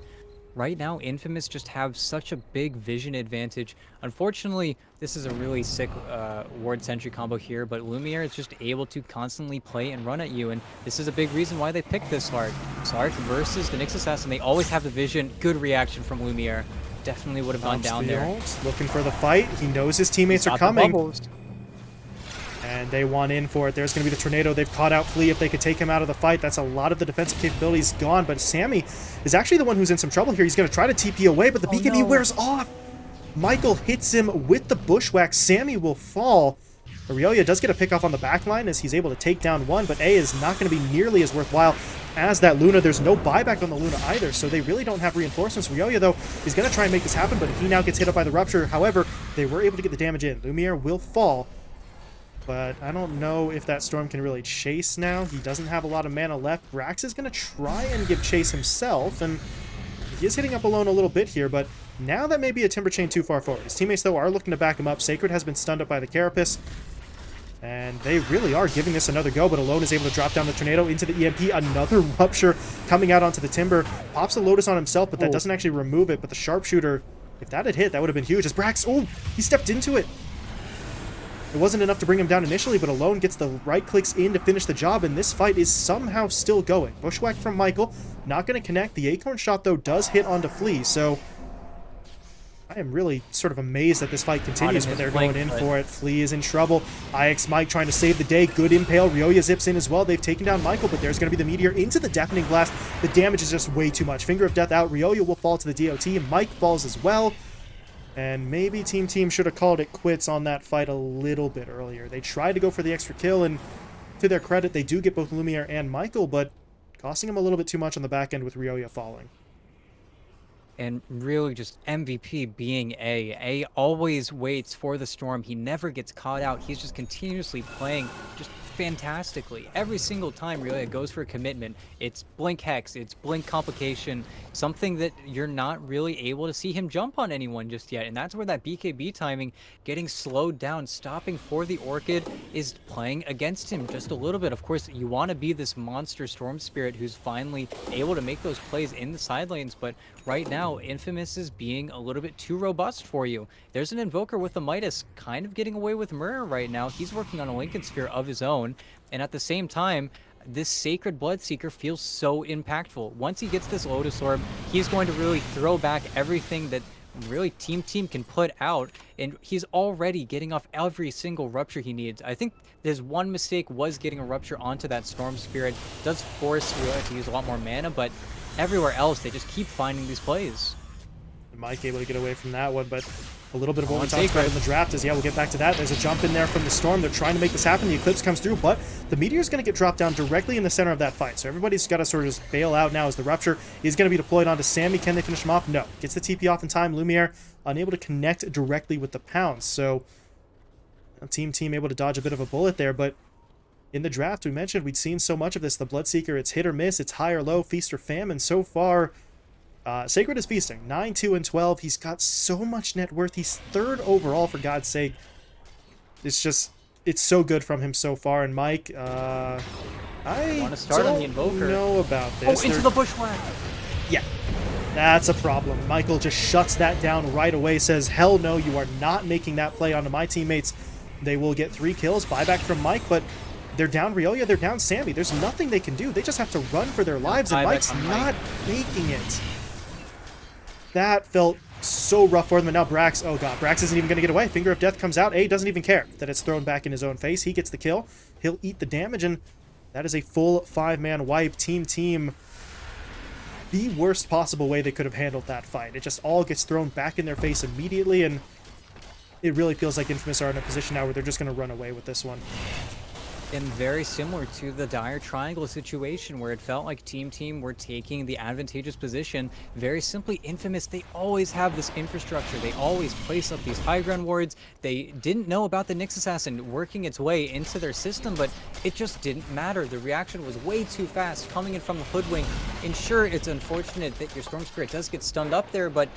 right now Infamous just have such a big vision advantage. Unfortunately, this is a really sick ward sentry combo here, but Lumiere is just able to constantly play and run at you, and this is a big reason why they picked this Slark. Slark versus the Nyx Assassin, they always have the vision. Good reaction from Lumiere. Definitely would have gone down there. Looking for the fight. He knows his teammates are coming. And they want in for it. There's going to be the Tornado. They've caught out Flea. If they could take him out of the fight, that's a lot of the defensive capabilities gone. But Sammy is actually the one who's in some trouble here. He's going to try to TP away, but the BKB wears off. Michael hits him with the Bushwhack. Sammy will fall. Ryoya does get a pick off on the back line as he's able to take down one, but A is not going to be nearly as worthwhile as that Luna. There's no buyback on the Luna either, so they really don't have reinforcements. Ryoya, though, is going to try and make this happen, but he now gets hit up by the Rupture. However, they were able to get the damage in. Lumiere will fall, but I don't know if that Storm can really chase now. He doesn't have a lot of mana left. Brax is going to try and give chase himself, and he is hitting up Alone a little bit here, but now that may be a Timber Chain too far forward. His teammates, though, are looking to back him up. Sacred has been stunned up by the Carapace, and they really are giving this another go, but Alone is able to drop down the Tornado into the EMP. Another Rupture coming out onto the Timber. Pops the Lotus on himself, but that doesn't actually remove it. But the Sharpshooter, if that had hit, that would have been huge. As Brax, oh, he stepped into it. It wasn't enough to bring him down initially, but Alone gets the right clicks in to finish the job, and this fight is somehow still going. Bushwhack from Michael, not going to connect. The Acorn Shot, though, does hit onto Flea, so I am really sort of amazed that this fight continues, but they're going in for it. Flea is in trouble. IX Mike trying to save the day. Good impale. Ryoya zips in as well. They've taken down Michael, but there's going to be the Meteor into the Deafening Blast. The damage is just way too much. Finger of Death out. Ryoya will fall to the DOT. Mike falls as well. And maybe TeamTeam should have called it quits on that fight a little bit earlier. They tried to go for the extra kill, and to their credit, they do get both Lumiere and Michael, but costing him a little bit too much on the back end with Ryoya falling. And really just MVP being A. A always waits for the storm. He never gets caught out. He's just continuously playing just fantastically. Every single time Ryoya goes for a commitment, it's blink hex, it's blink complication, something that you're not really able to see him jump on anyone just yet. And that's where that BKB timing, getting slowed down, stopping for the Orchid, is playing against him just a little bit. Of course, you want to be this monster Storm Spirit who's finally able to make those plays in the side lanes, but right now, Infamous is being a little bit too robust for you. There's an Invoker with a Midas kind of getting away with murder right now. He's working on a Lincoln Sphere of his own, and at the same time, this Sacred Bloodseeker feels so impactful. Once he gets this Lotus Orb, he's going to really throw back everything that really TeamTeam can put out, and he's already getting off every single Rupture he needs. I think his one mistake was getting a Rupture onto that Storm Spirit. Does force Ryoya to use a lot more mana, but everywhere else, they just keep finding these plays. Mike able to get away from that one, but a little bit of what we talked about in the draft is, yeah, we'll get back to that. There's a jump in there from the Storm. They're trying to make this happen. The Eclipse comes through, but the Meteor's going to get dropped down directly in the center of that fight. So everybody's got to sort of just bail out now as the Rupture is going to be deployed onto Sammy. Can they finish him off? No. Gets the TP off in time. Lumiere unable to connect directly with the Pounce. So TeamTeam able to dodge a bit of a bullet there, but in the draft, we mentioned we'd seen so much of this. The Bloodseeker, it's hit or miss, it's high or low, feast or famine. So far, Sacred is feasting. 9, 2, and 12. He's got so much net worth. He's third overall, for God's sake. It's so good from him so far. And Mike, I want to start on the Invoker. Know about this. Oh, into the Bushwhack. Yeah, that's a problem. Michael just shuts that down right away, says, hell no, you are not making that play onto my teammates. They will get 3 kills. Buyback from Mike, but they're down Ryoya, they're down Sammy. There's nothing they can do. They just have to run for their lives, and Mike's not making it. That felt so rough for them. And now Brax, oh god, Brax isn't even going to get away. Finger of Death comes out. A doesn't even care that it's thrown back in his own face. He gets the kill. He'll eat the damage, and that is a full 5-man wipe. TeamTeam, the worst possible way they could have handled that fight. It just all gets thrown back in their face immediately, and it really feels like Infamous are in a position now where they're just going to run away with this one. And very similar to the Dire Triangle situation where it felt like TeamTeam were taking the advantageous position. Very simply, Infamous, they always have this infrastructure. They always place up these high ground wards. They didn't know about the Nyx Assassin working its way into their system, but it just didn't matter. The reaction was way too fast coming in from the Hoodwink. And sure, it's unfortunate that your Storm Spirit does get stunned up there, but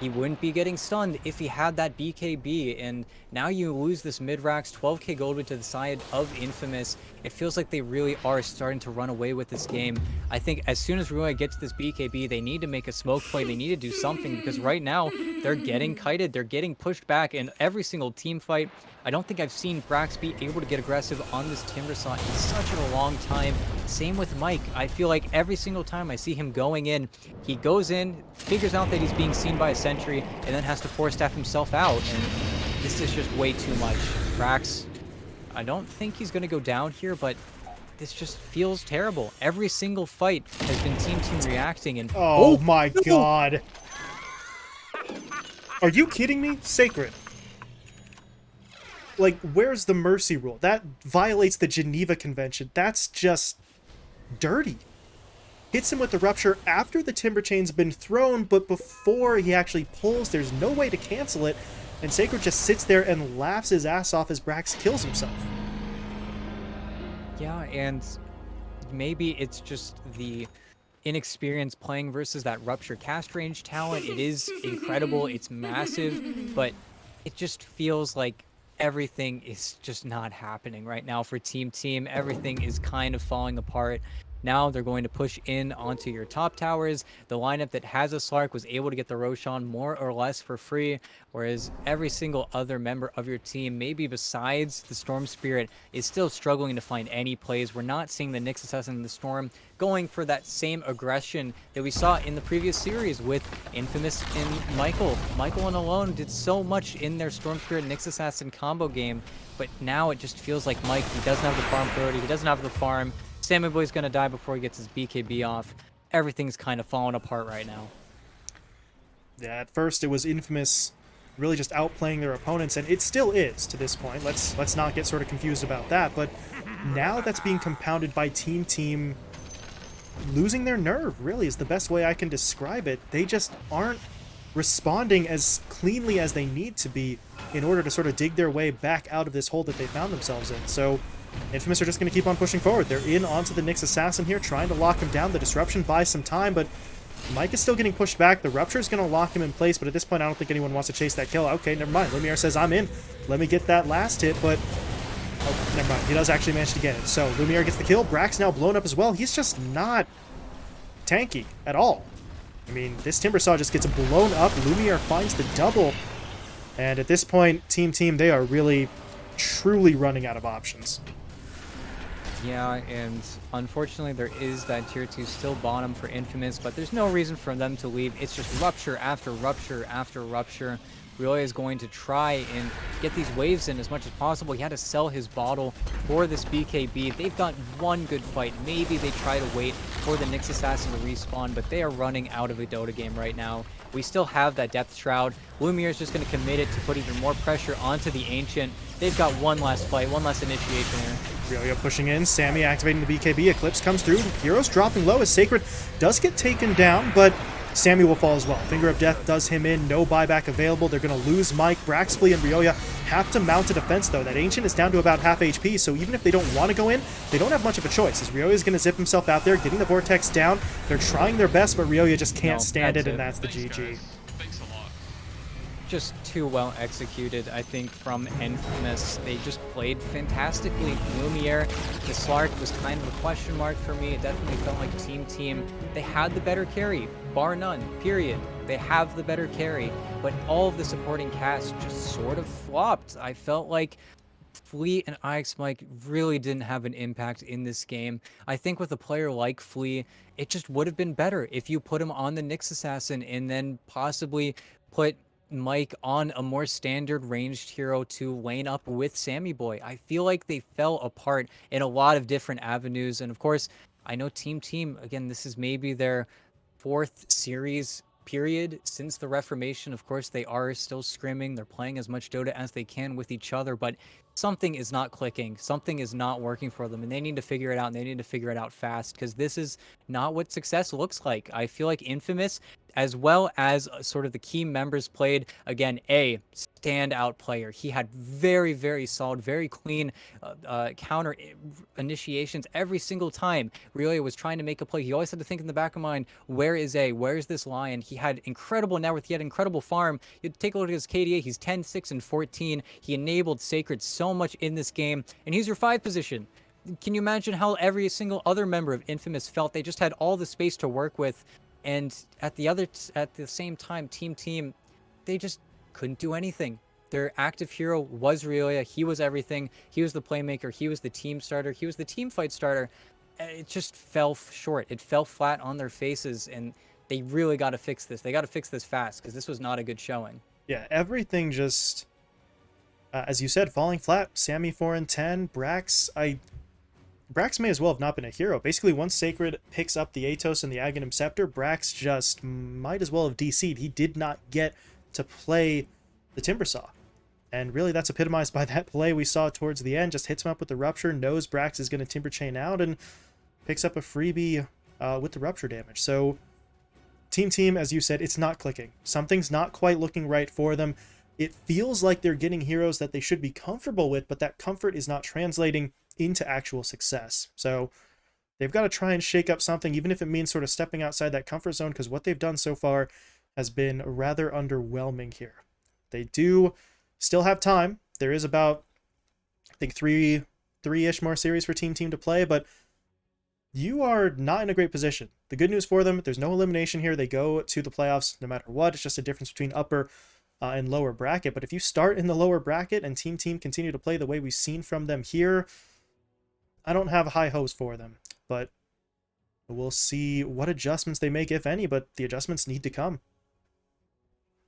he wouldn't be getting stunned if he had that BKB, and now you lose this mid-racks 12k gold to the side of Infamous. It feels like they really are starting to run away with this game. I think as soon as Ryoya gets this BKB, they need to make a smoke play. They need to do something, because right now they're getting kited, they're getting pushed back in every single team fight. I don't think I've seen Brax be able to get aggressive on this Timbersaw in such a long time. Same with Mike. I feel like every single time I see him going in, he goes in, figures out that he's being seen by a sentry, and then has to force staff himself out. And this is just way too much. Brax, I don't think he's going to go down here, but this just feels terrible. Every single fight has been TeamTeam reacting, and oh my god. Are you kidding me? Sacred. Like, where's the mercy rule? That violates the Geneva Convention. That's just dirty. Hits him with the Rupture after the Timber Chain's been thrown, but before he actually pulls, there's no way to cancel it, and Sacred just sits there and laughs his ass off as Brax kills himself. Yeah, and maybe it's just the inexperience playing versus that Rupture cast range talent. It is incredible, it's massive, but it just feels like everything is just not happening right now for TeamTeam. Everything is kind of falling apart. Now they're going to push in onto your top towers. The lineup that has a Slark was able to get the Roshan more or less for free, whereas every single other member of your team, maybe besides the Storm Spirit, is still struggling to find any plays. We're not seeing the Nyx Assassin and the Storm going for that same aggression that we saw in the previous series with Infamous and Michael. Michael and Alone did so much in their Storm Spirit Nyx Assassin combo game, but now it just feels like Mike, he doesn't have the farm priority, he doesn't have the farm. Sammy Boy's gonna die before he gets his BKB off. Everything's kind of falling apart right now. Yeah, at first it was Infamous really just outplaying their opponents, and it still is to this point. Let's not get sort of confused about that, but now that's being compounded by TeamTeam losing their nerve, really, is the best way I can describe it. They just aren't responding as cleanly as they need to be in order to sort of dig their way back out of this hole that they found themselves in. So Infamous are just going to keep on pushing forward. They're in onto the Nyx Assassin here, trying to lock him down. The disruption buys some time, but Mike is still getting pushed back. The Rupture is going to lock him in place, but at this point, I don't think anyone wants to chase that kill. Okay, never mind. Lumiere says, I'm in. Let me get that last hit, but... oh, never mind. He does actually manage to get it. So Lumiere gets the kill. Brax now blown up as well. He's just not tanky at all. I mean, this Timbersaw just gets blown up. Lumiere finds the double. And at this point, TeamTeam, they are really, truly running out of options. Yeah, and unfortunately there is that tier 2 still bottom for Infamous, but there's no reason for them to leave. It's just rupture after rupture after rupture. Ryoya is going to try and get these waves in as much as possible. He had to sell his bottle for this BKB. They've got one good fight. Maybe they try to wait for the Nyx Assassin to respawn, but they are running out of a Dota game right now. We still have that Depth Shroud. Lumiere is just going to commit it to put even more pressure onto the Ancient. They've got one last fight, one last initiation here. Ryoya pushing in, Sammy activating the BKB, Eclipse comes through, Heroes dropping low as Sacred does get taken down, but Sammy will fall as well. Finger of Death does him in, no buyback available. They're going to lose Mike. Braxley and Ryoya have to mount a defense, though. That Ancient is down to about half HP, so even if they don't want to go in, they don't have much of a choice, as Ryoya is going to zip himself out there, getting the Vortex down. They're trying their best, but Ryoya just can't stand it, and that's the GG. Just too well executed, I think, from Infamous. They just played fantastically. Lumiere, the Slark was kind of a question mark for me. It definitely felt like TeamTeam. They had the better carry, bar none, period. They have the better carry, but all of the supporting cast just sort of flopped. I felt like Flea and IX Mike really didn't have an impact in this game. I think with a player like Flea, it just would have been better if you put him on the Nyx Assassin and then possibly put Mike on a more standard ranged hero to lane up with Sammy Boy. I feel like they fell apart in a lot of different avenues. And of course, I know TeamTeam, again, this is maybe their 4th series period since the Reformation. Of course, they are still scrimming. They're playing as much Dota as they can with each other, but something is not clicking. Something is not working for them, and they need to figure it out, and they need to figure it out fast, because this is not what success looks like. I feel like Infamous, as well as sort of the key members, played, again, a standout player. He had very, very solid, very clean counter initiations every single time Ryoya was trying to make a play. He always had to think in the back of mind, where is A? Where's this Lion? He had incredible net worth. He had incredible farm. You take a look at his KDA. He's 10, 6, and 14. He enabled Sacred so much in this game, and he's your 5 position. Can you imagine how every single other member of Infamous felt? They just had all the space to work with. And at the same time, TeamTeam, they just couldn't do anything. Their active hero was Ryoya. He was everything. He was the playmaker. He was the team starter. He was the team fight starter. It just fell short. It fell flat on their faces, and they really got to fix this. They got to fix this fast, because this was not a good showing. Yeah, everything just, as you said, falling flat. Sammy 4 and 10. Brax may as well have not been a hero. Basically, once Sacred picks up the Atos and the Aghanim Scepter, Brax just might as well have DC'd. He did not get to play the Timbersaw. And really, that's epitomized by that play we saw towards the end. Just hits him up with the Rupture, knows Brax is going to Timber Chain out, and picks up a freebie with the Rupture damage. So, TeamTeam, as you said, it's not clicking. Something's not quite looking right for them. It feels like they're getting heroes that they should be comfortable with, but that comfort is not translating into actual success. So they've got to try and shake up something, even if it means sort of stepping outside that comfort zone, because what they've done so far has been rather underwhelming here. They do still have time. There is about, I think, three-ish more series for TeamTeam to play, but you are not in a great position. The good news for them, there's no elimination here. They go to the playoffs no matter what. It's just a difference between upper and lower bracket. But if you start in the lower bracket and TeamTeam continue to play the way we've seen from them here, I don't have high hopes for them, but we'll see what adjustments they make, if any, but the adjustments need to come.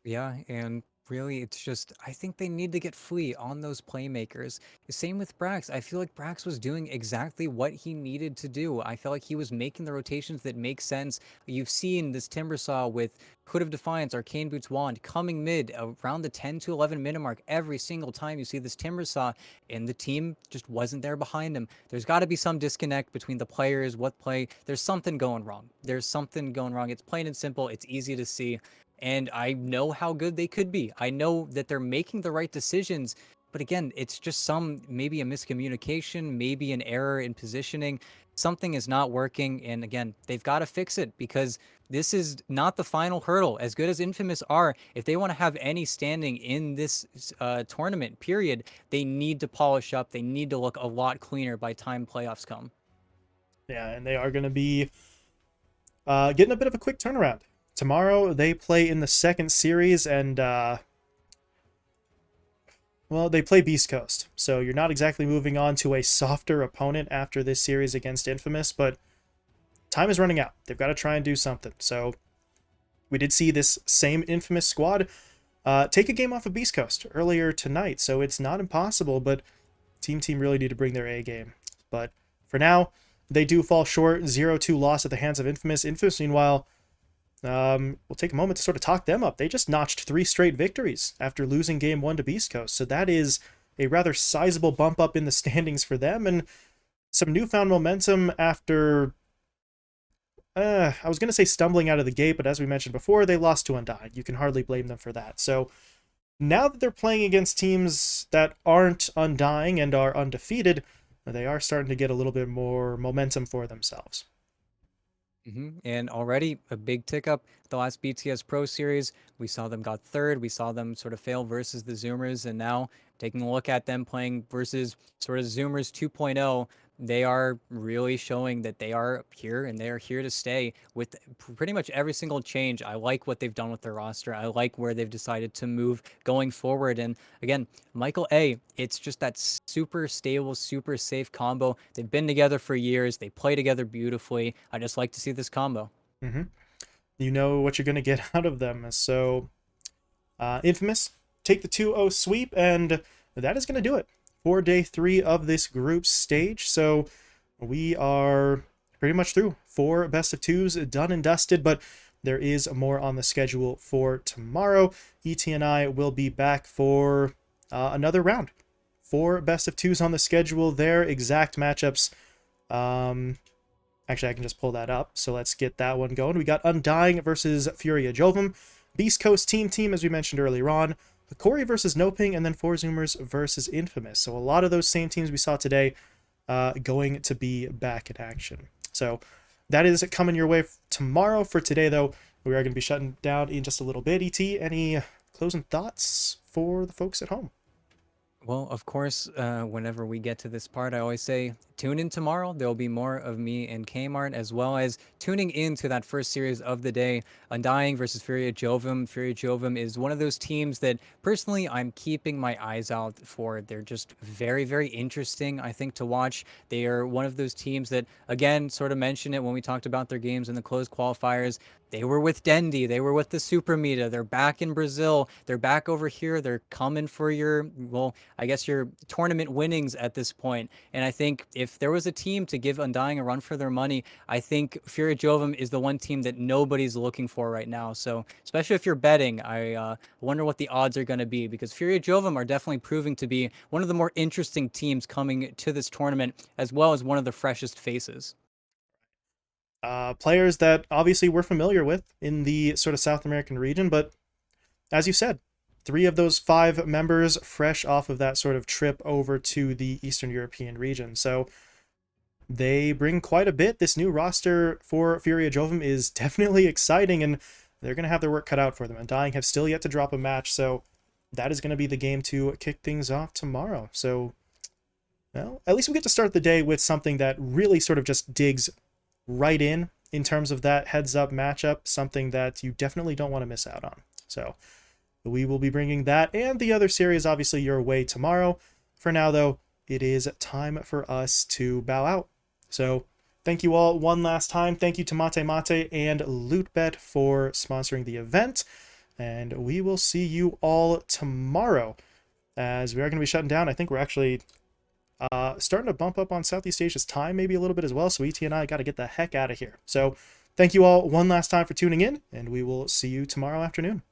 Yeah, and Really, it's just I think they need to get Flea on those playmakers. Same with Brax. I feel like Brax was doing exactly what he needed to do. I felt like he was making the rotations that make sense. You've seen this Timbersaw with Hood of Defiance, Arcane Boots Wand coming mid around the 10 to 11 minute mark every single time you see this Timbersaw, and the team just wasn't there behind him. There's got to be some disconnect between the players, what play. There's something going wrong. There's something going wrong. It's plain and simple. It's easy to see, and I know how good they could be. I know that they're making the right decisions, but again, it's just maybe a miscommunication, maybe an error in positioning. Something is not working, and again, they've got to fix it because this is not the final hurdle. As good as Infamous are, if they want to have any standing in this tournament period, they need to polish up. They need to look a lot cleaner by time playoffs come. Yeah, and they are going to be getting a bit of a quick turnaround. Tomorrow they play in the second series, and well, they play Beast Coast. So you're not exactly moving on to a softer opponent after this series against Infamous, but time is running out. They've got to try and do something. So we did see this same Infamous squad take a game off of Beast Coast earlier tonight, so it's not impossible, but TeamTeam really need to bring their A game. But for now, they do fall short. 0-2 loss at the hands of Infamous. Infamous, meanwhile, we'll take a moment to sort of talk them up. They just notched 3 straight victories after losing game 1 to Beast Coast, so that is a rather sizable bump up in the standings for them, and some newfound momentum after, I was going to say stumbling out of the gate, but as we mentioned before, they lost to Undying. You can hardly blame them for that. So now that they're playing against teams that aren't Undying and are undefeated, they are starting to get a little bit more momentum for themselves. And already a big tick up the last BTS Pro Series. We saw them got third. We saw them sort of fail versus the Zoomers. And now taking a look at them playing versus sort of Zoomers 2.0, they are really showing that they are here and they are here to stay with pretty much every single change. I like what they've done with their roster. I like where they've decided to move going forward. And again, Michael A, it's just that super stable, super safe combo. They've been together for years. They play together beautifully. I just like to see this combo. Mm-hmm. You know what you're going to get out of them. So, Infamous, take the 2-0 sweep, and that is going to do it for day 3 of this group stage. So, we are pretty much through 4 best of 2s done and dusted, but there is more on the schedule for tomorrow. ET and I will be back for another round. 4 best of 2s on the schedule there, exact matchups. Actually, I can just pull that up, so let's get that one going. We got Undying versus Furia Jovem, Beast Coast TeamTeam, as we mentioned earlier on, Hikori versus Noping, and then 4 Zoomers versus Infamous. So a lot of those same teams we saw today going to be back in action. So that is coming your way tomorrow. For today, though, we are going to be shutting down in just a little bit. ET, any closing thoughts for the folks at home? Well, of course, whenever we get to this part, I always say tune in tomorrow. There will be more of me and Kmart, as well as tuning into that first series of the day, Undying versus Furia Jovem. Furia Jovem is one of those teams that personally I'm keeping my eyes out for. They're just very, very interesting, I think, to watch. They are one of those teams that, again, sort of mentioned it when we talked about their games in the closed qualifiers. They were with Dendi. They were with the Super Meta. They're back in Brazil. They're back over here. They're coming for your, well, I guess your tournament winnings at this point. And I think if there was a team to give Undying a run for their money, I think Furia Jovem is the one team that nobody's looking for right now. So especially if you're betting, I wonder what the odds are going to be, because Furia Jovem are definitely proving to be one of the more interesting teams coming to this tournament, as well as one of the freshest faces. Players that obviously we're familiar with in the sort of South American region, but as you said, 3 of those 5 members fresh off of that sort of trip over to the Eastern European region. So they bring quite a bit. This new roster for Furia Jovem is definitely exciting, and they're going to have their work cut out for them. And Dying have still yet to drop a match, so that is going to be the game to kick things off tomorrow. So, well, at least we get to start the day with something that really sort of just digs right in terms of that heads-up matchup, something that you definitely don't want to miss out on. So we will be bringing that and the other series obviously your way tomorrow. For now, though, it is time for us to bow out. So thank you all one last time. Thank you to Mate Mate and LootBet for sponsoring the event. And we will see you all tomorrow, as we are going to be shutting down. I think we're actually starting to bump up on Southeast Asia's time maybe a little bit as well, so ET and I got to get the heck out of here. So thank you all one last time for tuning in, and we will see you tomorrow afternoon.